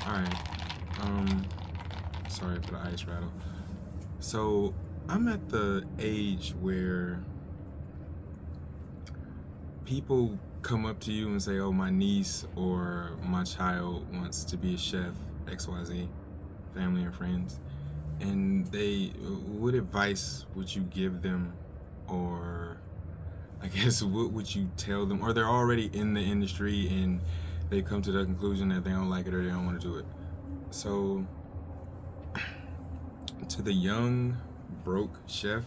All right. Um, Sorry for the ice rattle. So I'm at the age where people come up to you and say, "Oh, my niece or my child wants to be a chef." XYZ, family and friends, and what advice would you give them, or I guess what would you tell them, or they're already in the industry and they come to the conclusion that they don't like it or they don't want to do it. So to the young broke chef,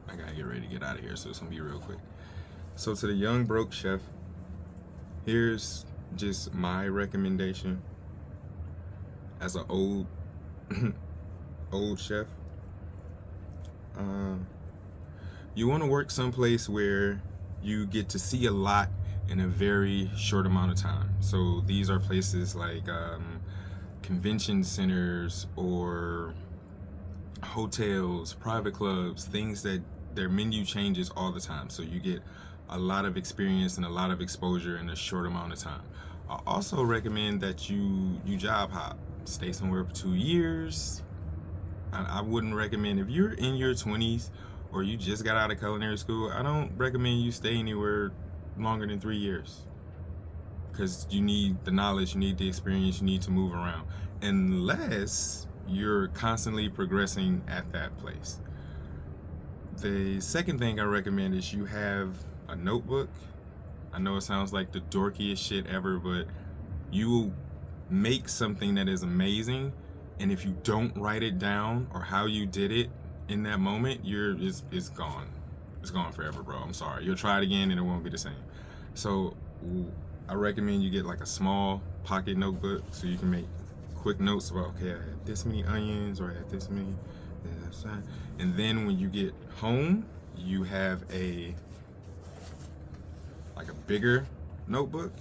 I gotta get ready to get out of here, so it's gonna be real quick. So to the young broke chef, here's just my recommendation as an old chef. Uh, you want to work someplace where you get to see a lot in a very short amount of time. So these are places like convention centers or hotels, private clubs, things that their menu changes all the time. So you get a lot of experience and a lot of exposure in a short amount of time. I also recommend that you job hop, stay somewhere for 2 years. I wouldn't recommend, if you're in your 20s or you just got out of culinary school, I don't recommend you stay anywhere longer than 3 years, because you need the knowledge, you need the experience, you need to move around, unless you're constantly progressing at that place. The second thing I recommend is you have a notebook. I know it sounds like the dorkiest shit ever, but you will make something that is amazing, and if you don't write it down or how you did it in that moment, it's gone. It's gone forever, bro. I'm sorry. You'll try it again and it won't be the same. So I recommend you get like a small pocket notebook so you can make quick notes about, okay, I had this many onions, or I had this many, and then when you get home, you have a bigger notebook,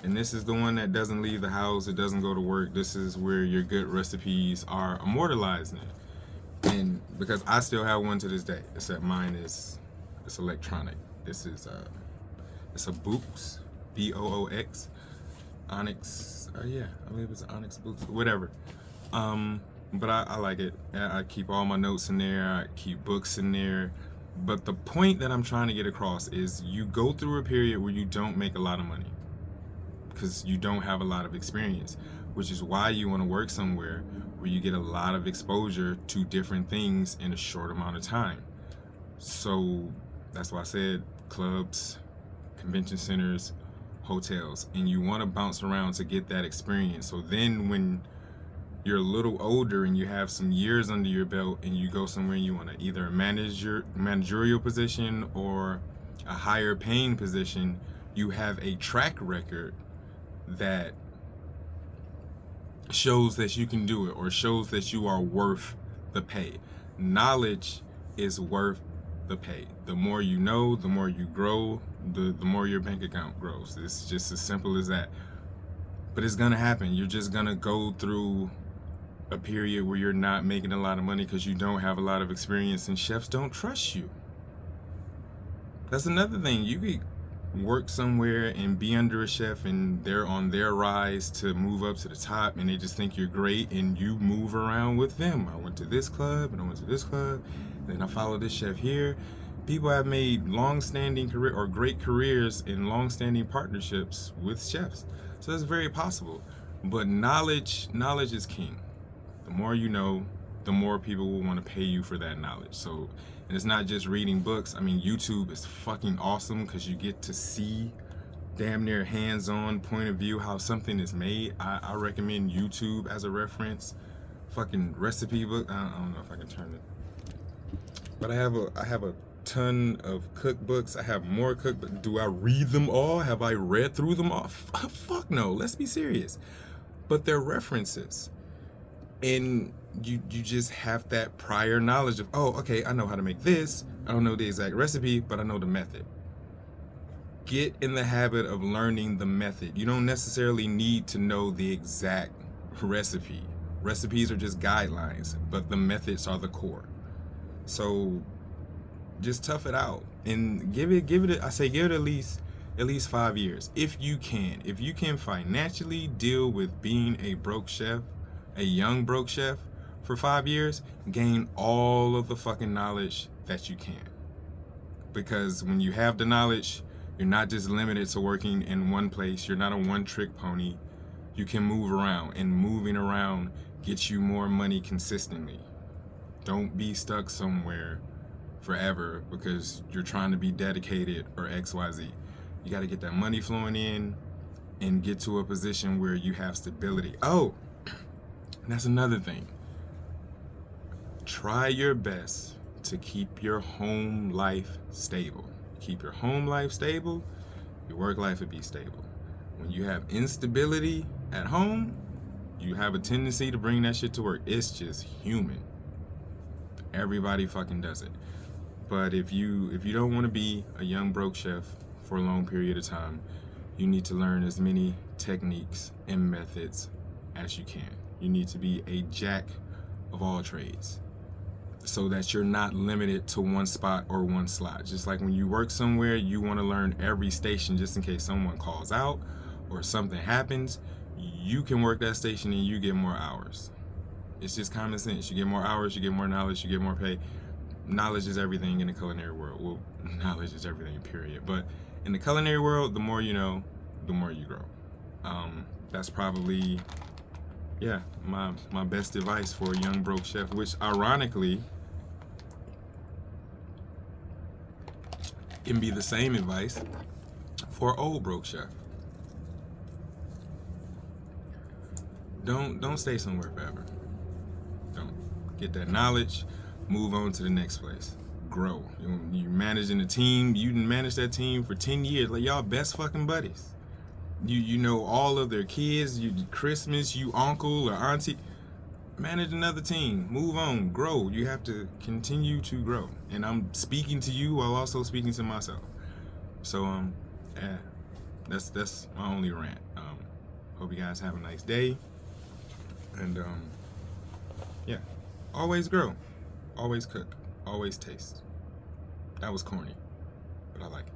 and this is the one that doesn't leave the house, it doesn't go to work. This is where your good recipes are immortalized in. And because I still have one to this day, except mine it's electronic. This is it's a Boox, Boox, Onyx. Yeah, I believe it's Onyx Boox, whatever. But I like it. I keep all my notes in there. I keep books in there. But the point that I'm trying to get across is you go through a period where you don't make a lot of money because you don't have a lot of experience, which is why you want to work somewhere where you get a lot of exposure to different things in a short amount of time. So that's why I said clubs, convention centers, hotels, and you want to bounce around to get that experience. So then when you're a little older and you have some years under your belt and you go somewhere and you want to either manage your managerial position or a higher paying position, you have a track record that shows that you can do it, or shows that you are worth the pay. Knowledge is worth the pay. The more you know, the more you grow, the more your bank account grows. It's just as simple as that. But it's gonna happen. You're just gonna go through a period where you're not making a lot of money because you don't have a lot of experience, and chefs don't trust you. That's another thing. You could work somewhere and be under a chef and they're on their rise to move up to the top and they just think you're great and you move around with them. I went to this club and I went to this club, and then I followed this chef here. People have made long-standing career or great careers in long-standing partnerships with chefs. So that's very possible. But knowledge is king. The more you know, the more people will want to pay you for that knowledge. So, and it's not just reading books. I mean, YouTube is fucking awesome because you get to see damn near hands-on point of view how something is made. I recommend YouTube as a reference. Fucking recipe book. I don't know if I can turn it, but I have a ton of cookbooks. I have more cookbooks. Do I read them all? Have I read through them all? Fuck no. Let's be serious. But they're references. And you just have that prior knowledge of, oh, okay, I know how to make this. I don't know the exact recipe, but I know the method. Get in the habit of learning the method. You don't necessarily need to know the exact recipe. Recipes are just guidelines, but the methods are the core. So just tough it out and give it at least at least 5 years. If you can financially deal with being a broke chef, a young broke chef for 5 years, gain all of the fucking knowledge that you can. Because when you have the knowledge, you're not just limited to working in one place. You're not a one-trick pony. You can move around, and moving around gets you more money consistently. Don't be stuck somewhere forever because you're trying to be dedicated or XYZ. You got to get that money flowing in and get to a position where you have stability. Oh, that's another thing. Try your best to keep your home life stable. Keep your home life stable, your work life will be stable. When you have instability at home, you have a tendency to bring that shit to work. It's just human. Everybody fucking does it. But if you don't want to be a young broke chef for a long period of time, you need to learn as many techniques and methods as you can. You need to be a jack of all trades so that you're not limited to one spot or one slot. Just like when you work somewhere, you want to learn every station just in case someone calls out or something happens. You can work that station and you get more hours. It's just common sense. You get more hours, you get more knowledge, you get more pay. Knowledge is everything in the culinary world. Well, knowledge is everything, period. But in the culinary world, the more you know, the more you grow. That's probably, my best advice for a young broke chef, which ironically can be the same advice for an old broke chef. Don't stay somewhere forever. Don't get that knowledge. Move on to the next place. Grow. You're managing a team. You didn't manage that team for 10 years. Like, y'all best fucking buddies. You know all of their kids. You Christmas, you uncle or auntie. Manage another team. Move on. Grow. You have to continue to grow. And I'm speaking to you while also speaking to myself. So that's my only rant. Hope you guys have a nice day. And always grow. Always cook. Always taste. That was corny, but I like it.